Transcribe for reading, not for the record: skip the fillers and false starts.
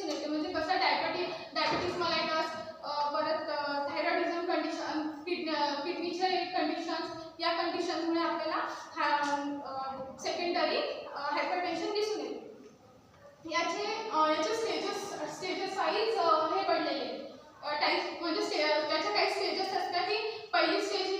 दिसून येते. म्हणजे कसं डायबिटीज मेलाइटस, परत थायरॉइडिझम कंडिशन, किडनीचे कंडिशन्स, या कंडिशनमुळे आपल्याला सेकंडरी हायपरटेन्शन दिसून येते. याचे स्टेजेस वाईज हे पडलेले टाईप, म्हणजे त्याच्या काही स्टेजेस असतात की पहिली स्टेज